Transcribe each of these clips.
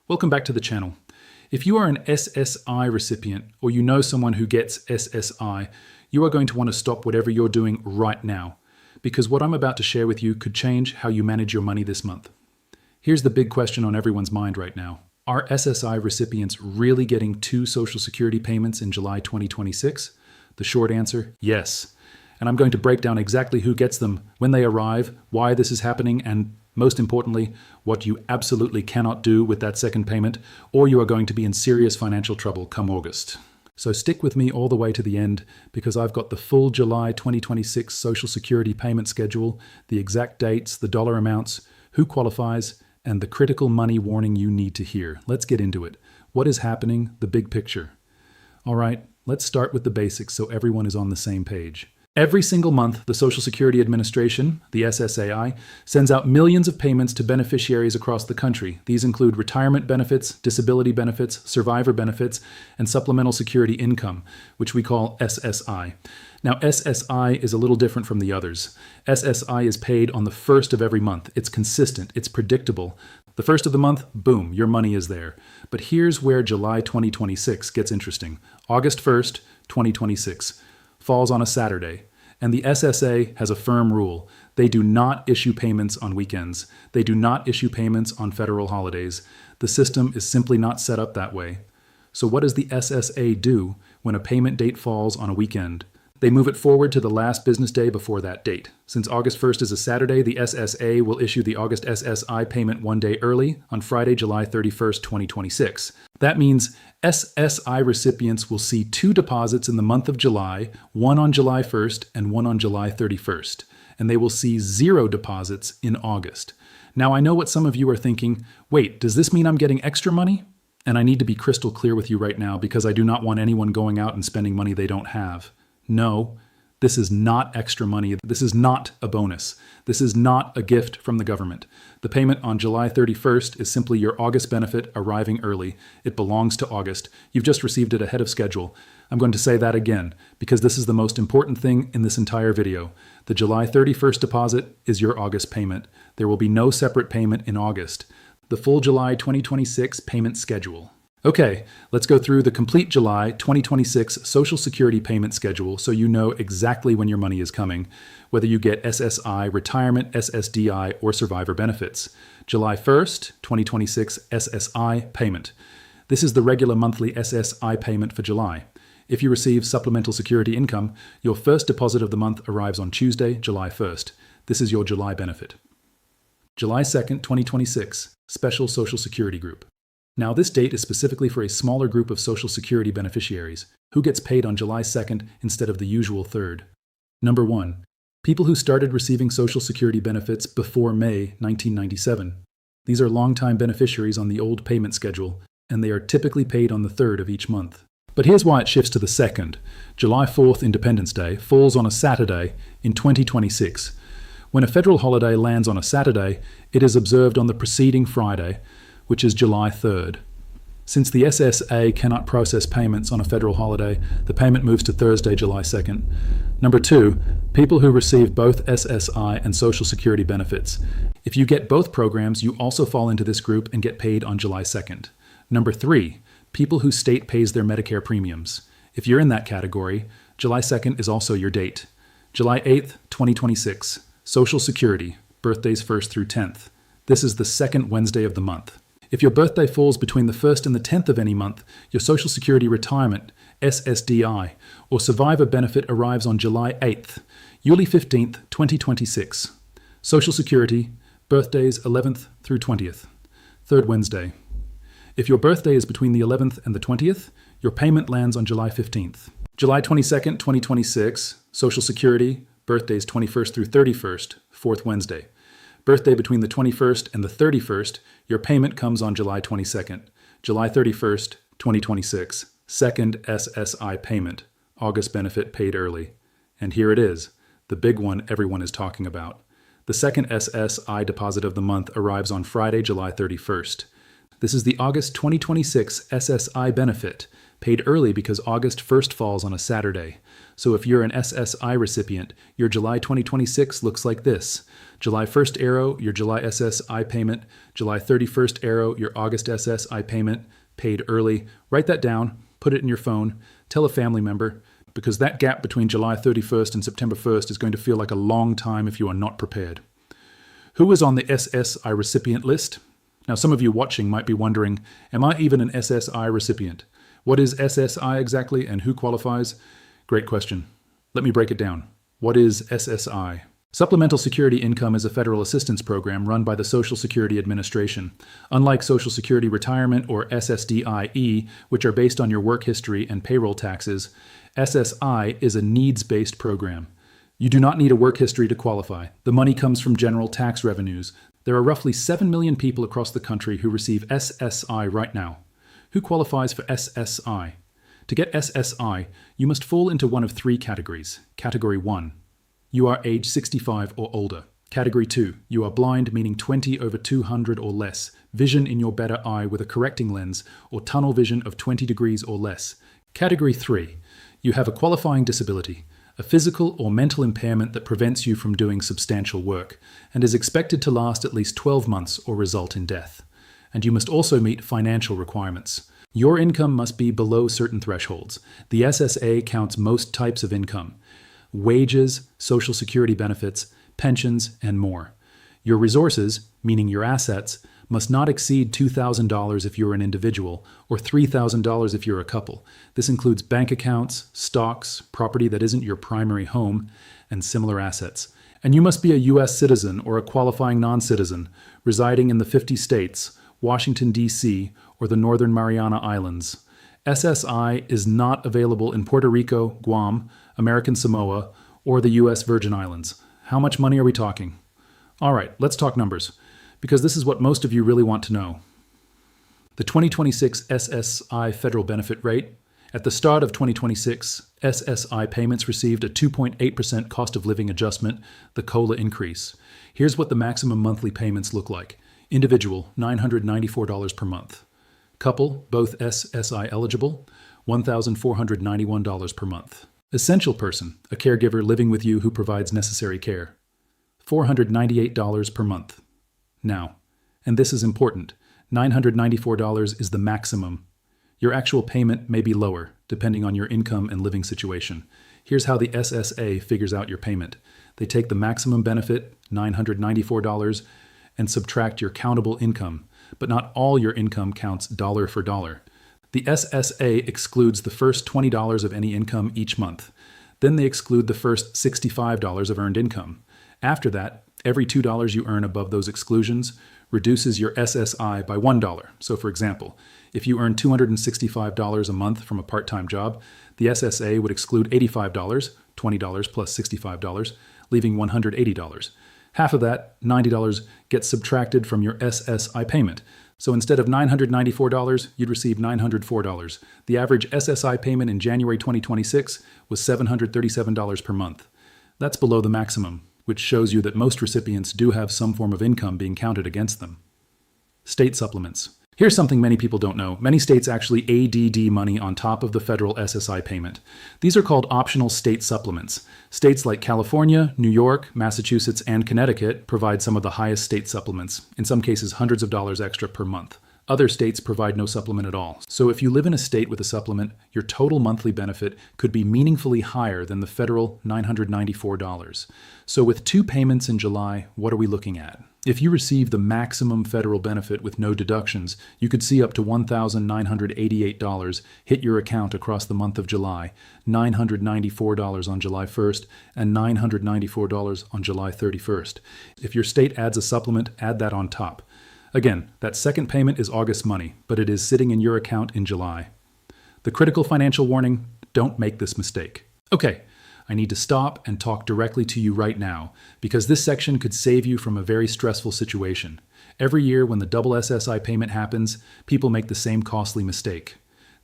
Welcome back to the channel. If you are an SSI recipient or you know someone who gets SSI, you are going to want to stop whatever you're doing right now, because what I'm about to share with you could change how you manage your money this month. Here's the big question on everyone's mind right now. Are SSI recipients really getting 2 Social Security payments in July 2026? The short answer, yes. And I'm going to break down exactly who gets them, when they arrive, why this is happening, and most importantly, what you absolutely cannot do with that second payment, or you are going to be in serious financial trouble come August. So stick with me all the way to the end, because I've got the full July 2026 Social Security payment schedule, the exact dates, the dollar amounts, who qualifies, and the critical money warning you need to hear. Let's get into it. What is happening? The big picture. All right, let's start with the basics so everyone is on the same page. Every single month, the Social Security Administration, the SSI, sends out millions of payments to beneficiaries across the country. These include retirement benefits, disability benefits, survivor benefits, and Supplemental Security Income, which we call SSI. Now, SSI is a little different from the others. SSI is paid on the first of every month. It's consistent, it's predictable. The first of the month, boom, your money is there. But here's where July 2026 gets interesting. August 1st, 2026. Falls on a Saturday, and the SSA has a firm rule. They do not issue payments on weekends. They do not issue payments on federal holidays. The system is simply not set up that way. So what does the SSA do when a payment date falls on a weekend? They move it forward to the last business day before that date. Since August 1st is a Saturday, the SSA will issue the August SSI payment one day early on Friday, July 31st, 2026. That means SSI recipients will see 2 deposits in the month of July, one on July 1st and one on July 31st, and they will see 0 deposits in August. Now, I know what some of you are thinking, wait, does this mean I'm getting extra money? And I need to be crystal clear with you right now, because I do not want anyone going out and spending money they don't have. No, this is not extra money. This is not a bonus. This is not a gift from the government. The payment on July 31st is simply your August benefit arriving early. It belongs to August. You've just received it ahead of schedule. I'm going to say that again, because this is the most important thing in this entire video. The July 31st deposit is your August payment. There will be no separate payment in August. The full July 2026 payment schedule. Okay, let's go through the complete July 2026 Social Security payment schedule so you know exactly when your money is coming, whether you get SSI, retirement, SSDI, or survivor benefits. July 1st, 2026 SSI payment. This is the regular monthly SSI payment for July. If you receive Supplemental Security Income, your first deposit of the month arrives on Tuesday, July 1st. This is your July benefit. July 2nd, 2026 Special Social Security Group. Now, this date is specifically for a smaller group of Social Security beneficiaries, who gets paid on July 2nd instead of the usual 3rd. Number 1. People who started receiving Social Security benefits before May 1997. These are longtime beneficiaries on the old payment schedule, and they are typically paid on the 3rd of each month. But here's why it shifts to the 2nd. July 4th, Independence Day, falls on a Saturday in 2026. When a federal holiday lands on a Saturday, it is observed on the preceding Friday, which is July 3rd. Since the SSA cannot process payments on a federal holiday, the payment moves to Thursday, July 2nd. Number 2, people who receive both SSI and Social Security benefits. If you get both programs, you also fall into this group and get paid on July 2nd. Number 3, people whose state pays their Medicare premiums. If you're in that category, July 2nd is also your date. July 8th, 2026, Social Security, birthdays 1st through 10th. This is the 2nd Wednesday of the month. If your birthday falls between the 1st and the 10th of any month, your Social Security retirement, SSDI, or survivor benefit arrives on July 8th, July 15th, 2026. Social Security, birthdays 11th through 20th, 3rd Wednesday. If your birthday is between the 11th and the 20th, your payment lands on July 15th. July 22nd, 2026, Social Security, birthdays 21st through 31st, 4th Wednesday. Birthday between the 21st and the 31st, your payment comes on July 22nd. July 31st, 2026, 2nd SSI payment, August benefit paid early. And here it is, the big one everyone is talking about. The 2nd SSI deposit of the month arrives on Friday, July 31st. This is the August 2026 SSI benefit, paid early because August 1st falls on a Saturday. So if you're an SSI recipient, your July 2026 looks like this. July 1st arrow, your July SSI payment. July 31st arrow, your August SSI payment, paid early. Write that down, put it in your phone, tell a family member, because that gap between July 31st and September 1st is going to feel like a long time if you are not prepared. Who is on the SSI recipient list? Now, some of you watching might be wondering, am I even an SSI recipient? What is SSI exactly and who qualifies? Great question. Let me break it down. What is SSI? Supplemental Security Income is a federal assistance program run by the Social Security Administration. Unlike Social Security Retirement or SSDIE, which are based on your work history and payroll taxes, SSI is a needs-based program. You do not need a work history to qualify. The money comes from general tax revenues. There are roughly 7 million people across the country who receive SSI right now. Who qualifies for SSI? To get SSI, you must fall into one of three categories. Category 1, you are age 65 or older. Category 2, you are blind, meaning 20/200 or less, vision in your better eye with a correcting lens, or tunnel vision of 20 degrees or less. Category 3, you have a qualifying disability, a physical or mental impairment that prevents you from doing substantial work, and is expected to last at least 12 months or result in death. And you must also meet financial requirements. Your income must be below certain thresholds. The SSA counts most types of income: wages, Social Security benefits, pensions, and more. Your resources, meaning your assets, must not exceed $2,000 if you're an individual, or $3,000 if you're a couple. This includes bank accounts, stocks, property that isn't your primary home, and similar assets. And you must be a U.S. citizen or a qualifying non-citizen, residing in the 50 states, Washington, D.C., or the Northern Mariana Islands. SSI is not available in Puerto Rico, Guam, American Samoa, or the U.S. Virgin Islands. How much money are we talking? All right, let's talk numbers, because this is what most of you really want to know. The 2026 SSI federal benefit rate. At the start of 2026, SSI payments received a 2.8% cost of living adjustment, the COLA increase. Here's what the maximum monthly payments look like. Individual, $994 per month. Couple, both SSI eligible, $1,491 per month. Essential person, a caregiver living with you who provides necessary care, $498 per month. Now, and this is important, $994 is the maximum. Your actual payment may be lower, depending on your income and living situation. Here's how the SSA figures out your payment. They take the maximum benefit, $994, and subtract your countable income, but not all your income counts dollar for dollar. The SSA excludes the first $20 of any income each month. Then they exclude the first $65 of earned income. After that, every $2 you earn above those exclusions reduces your SSI by $1. So for example, if you earn $265 a month from a part-time job, the SSA would exclude $85, $20 plus $65, leaving $180. Half of that, $90, gets subtracted from your SSI payment. So instead of $994, you'd receive $904. The average SSI payment in January 2026 was $737 per month. That's below the maximum, which shows you that most recipients do have some form of income being counted against them. State supplements. Here's something many people don't know. Many states actually ADD money on top of the federal SSI payment. These are called optional state supplements. States like California, New York, Massachusetts, and Connecticut provide some of the highest state supplements, in some cases hundreds of dollars extra per month. Other states provide no supplement at all. So if you live in a state with a supplement, your total monthly benefit could be meaningfully higher than the federal $994. So with 2 payments in July, what are we looking at? If you receive the maximum federal benefit with no deductions, you could see up to $1,988 hit your account across the month of July, $994 on July 1st, and $994 on July 31st. If your state adds a supplement, add that on top. Again, that second payment is August money, but it is sitting in your account in July. The critical financial warning: don't make this mistake. Okay, I need to stop and talk directly to you right now, because this section could save you from a very stressful situation. Every year when the double SSI payment happens, people make the same costly mistake.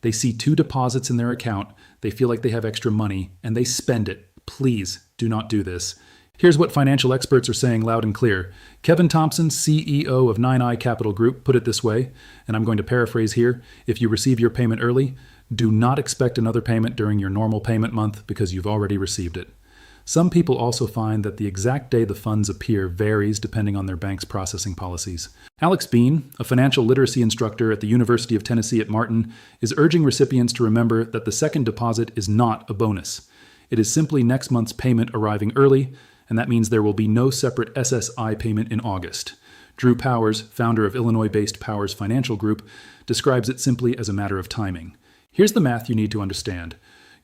They see 2 deposits in their account, they feel like they have extra money, and they spend it. Please do not do this. Here's what financial experts are saying loud and clear. Kevin Thompson, CEO of 9i Capital Group, put it this way, and I'm going to paraphrase here. If you receive your payment early, do not expect another payment during your normal payment month because you've already received it. Some people also find that the exact day the funds appear varies depending on their bank's processing policies. Alex Bean, a financial literacy instructor at the University of Tennessee at Martin, is urging recipients to remember that the second deposit is not a bonus. It is simply next month's payment arriving early, and that means there will be no separate SSI payment in August. Drew Powers, founder of Illinois-based Powers Financial Group, describes it simply as a matter of timing. Here's the math you need to understand.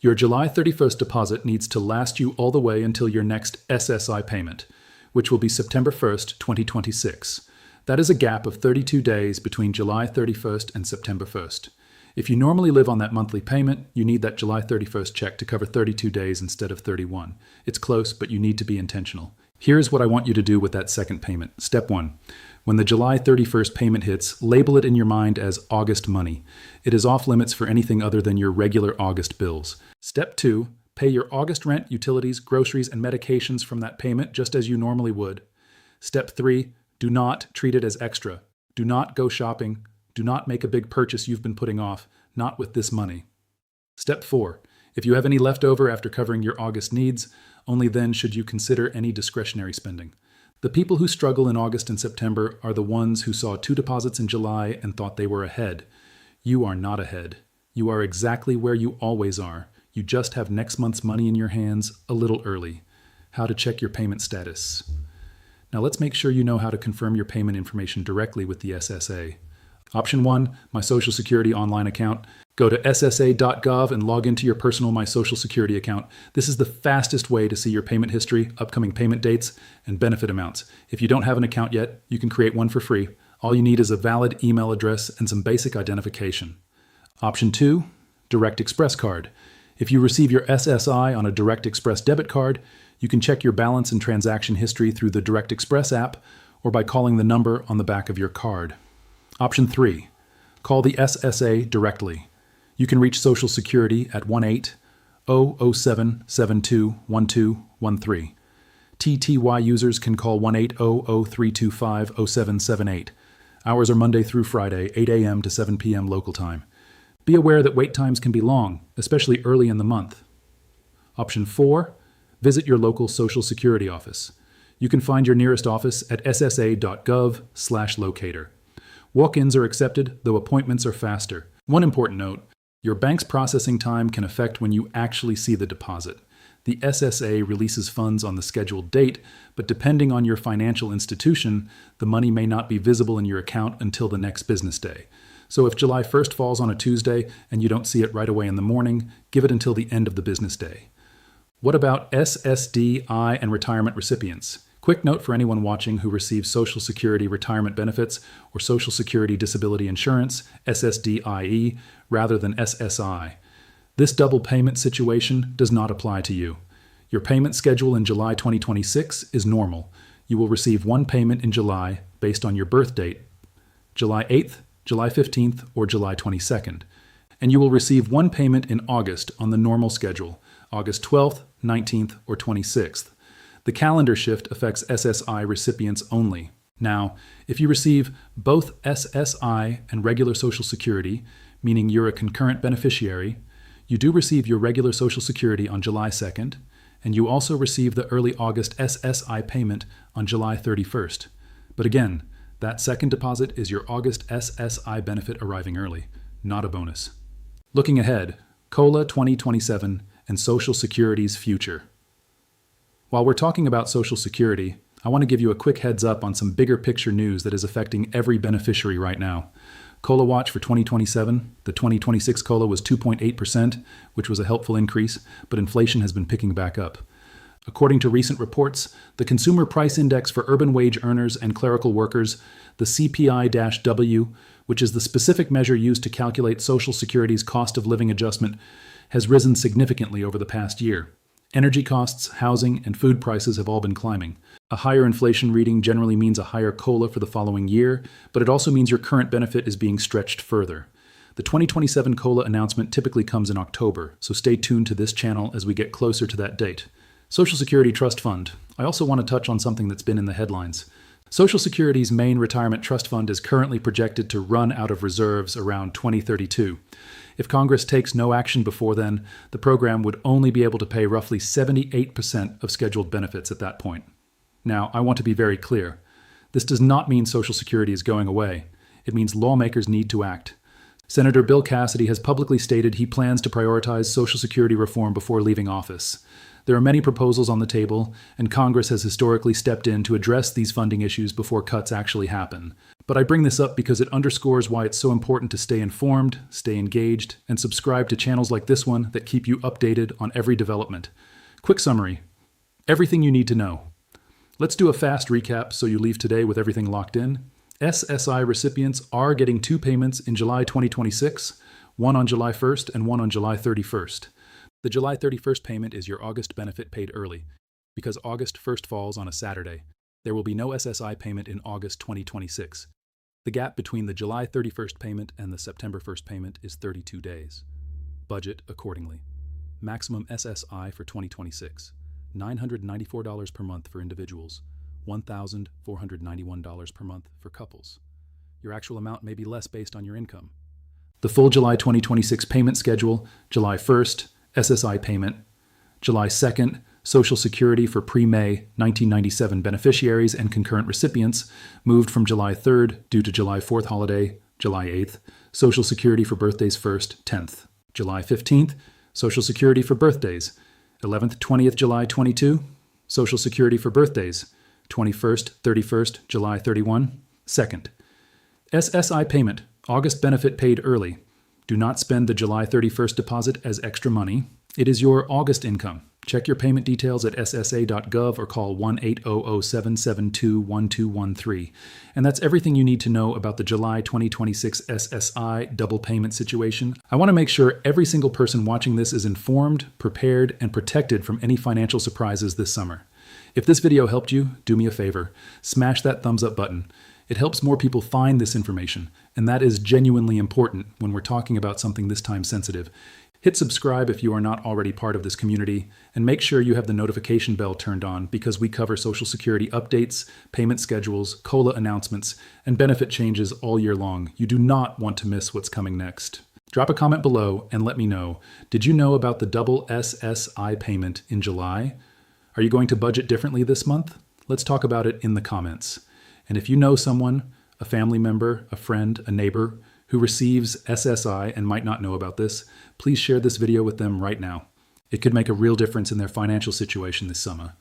Your July 31st deposit needs to last you all the way until your next SSI payment, which will be September 1st, 2026. That is a gap of 32 days between July 31st and September 1st. If you normally live on that monthly payment, you need that July 31st check to cover 32 days instead of 31. It's close, but you need to be intentional. Here's what I want you to do with that second payment. Step 1. When the July 31st payment hits, label it in your mind as August money. It is off limits for anything other than your regular August bills. Step 2. Pay your August rent, utilities, groceries, and medications from that payment just as you normally would. Step 3. Do not treat it as extra. Do not go shopping. Do not make a big purchase you've been putting off, not with this money. Step 4. If you have any left over after covering your August needs, only then should you consider any discretionary spending. The people who struggle in August and September are the ones who saw 2 deposits in July and thought they were ahead. You are not ahead. You are exactly where you always are. You just have next month's money in your hands a little early. How to check your payment status. Now let's make sure you know how to confirm your payment information directly with the SSA. Option 1, My Social Security online account. Go to ssa.gov and log into your personal My Social Security account. This is the fastest way to see your payment history, upcoming payment dates, and benefit amounts. If you don't have an account yet, you can create one for free. All you need is a valid email address and some basic identification. Option 2, Direct Express card. If you receive your SSI on a Direct Express debit card, you can check your balance and transaction history through the Direct Express app or by calling the number on the back of your card. Option 3, call the SSA directly. You can reach Social Security at 1-800-772-1213. TTY users can call 1-800-325-0778. Hours are Monday through Friday, 8 a.m. to 7 p.m. local time. Be aware that wait times can be long, especially early in the month. Option 4, visit your local Social Security office. You can find your nearest office at ssa.gov/locator. Walk-ins are accepted, though appointments are faster. One important note, your bank's processing time can affect when you actually see the deposit. The SSA releases funds on the scheduled date, but depending on your financial institution, the money may not be visible in your account until the next business day. So if July 1st falls on a Tuesday and you don't see it right away in the morning, give it until the end of the business day. What about SSDI and retirement recipients? Quick note for anyone watching who receives Social Security retirement benefits or Social Security disability insurance, SSDIE, rather than SSI. This double payment situation does not apply to you. Your payment schedule in July 2026 is normal. You will receive one payment in July based on your birth date, July 8th, July 15th, or July 22nd. And you will receive one payment in August on the normal schedule, August 12th, 19th, or 26th. The calendar shift affects SSI recipients only. Now, if you receive both SSI and regular Social Security, meaning you're a concurrent beneficiary, you do receive your regular Social Security on July 2nd, and you also receive the early August SSI payment on July 31st. But again, that second deposit is your August SSI benefit arriving early, not a bonus. Looking ahead, COLA 2027 and Social Security's future. While we're talking about Social Security, I want to give you a quick heads up on some bigger picture news that is affecting every beneficiary right now. COLA watch for 2027. The 2026 COLA was 2.8%, which was a helpful increase, but inflation has been picking back up. According to recent reports, the Consumer Price Index for urban wage earners and clerical workers, the CPI-W, which is the specific measure used to calculate Social Security's cost of living adjustment, has risen significantly over the past year. Energy costs, housing, and food prices have all been climbing. A higher inflation reading generally means a higher COLA for the following year, but it also means your current benefit is being stretched further. The 2027 COLA announcement typically comes in October, so stay tuned to this channel as we get closer to that date. Social Security Trust Fund. I also want to touch on something that's been in the headlines. Social Security's main retirement trust fund is currently projected to run out of reserves around 2032. If Congress takes no action before then, the program would only be able to pay roughly 78% of scheduled benefits at that point. Now, I want to be very clear. This does not mean Social Security is going away. It means lawmakers need to act. Senator Bill Cassidy has publicly stated he plans to prioritize Social Security reform before leaving office. There are many proposals on the table, and Congress has historically stepped in to address these funding issues before cuts actually happen. But I bring this up because it underscores why it's so important to stay informed, stay engaged, and subscribe to channels like this one that keep you updated on every development. Quick summary. Everything you need to know. Let's do a fast recap so you leave today with everything locked in. SSI recipients are getting 2 payments in July 2026, one on July 1st and one on July 31st. The July 31st payment is your August benefit paid early. Because August 1st falls on a Saturday, there will be no SSI payment in August 2026. The gap between the July 31st payment and the September 1st payment is 32 days. Budget accordingly. Maximum SSI for 2026, $994 per month for individuals, $1,491 per month for couples. Your actual amount may be less based on your income. The full July 2026 payment schedule: July 1st, SSI payment; July 2nd, Social Security for pre-May 1997 beneficiaries and concurrent recipients, moved from July 3rd due to July 4th holiday, July 8th, Social Security for birthdays 1st, 10th. July 15th, Social Security for birthdays, 11th, 20th July 22, Social Security for birthdays, 21st, 31st, July 31, 2nd. SSI payment, August benefit paid early. Do not spend the July 31st deposit as extra money. It is your August income. Check your payment details at ssa.gov or call 1-800-772-1213. And that's everything you need to know about the July 2026 SSI double payment situation. I want to make sure every single person watching this is informed, prepared, and protected from any financial surprises this summer. If this video helped you, do me a favor. Smash that thumbs up button. It helps more people find this information, and that is genuinely important when we're talking about something this time sensitive. Hit subscribe if you are not already part of this community, and make sure you have the notification bell turned on because we cover Social Security updates, payment schedules, COLA announcements, and benefit changes all year long. You do not want to miss what's coming next. Drop a comment below and let me know, did you know about the double SSI payment in July? Are you going to budget differently this month? Let's talk about it in the comments. And if you know someone, a family member, a friend, a neighbor, who receives SSI and might not know about this, please share this video with them right now. It could make a real difference in their financial situation this summer.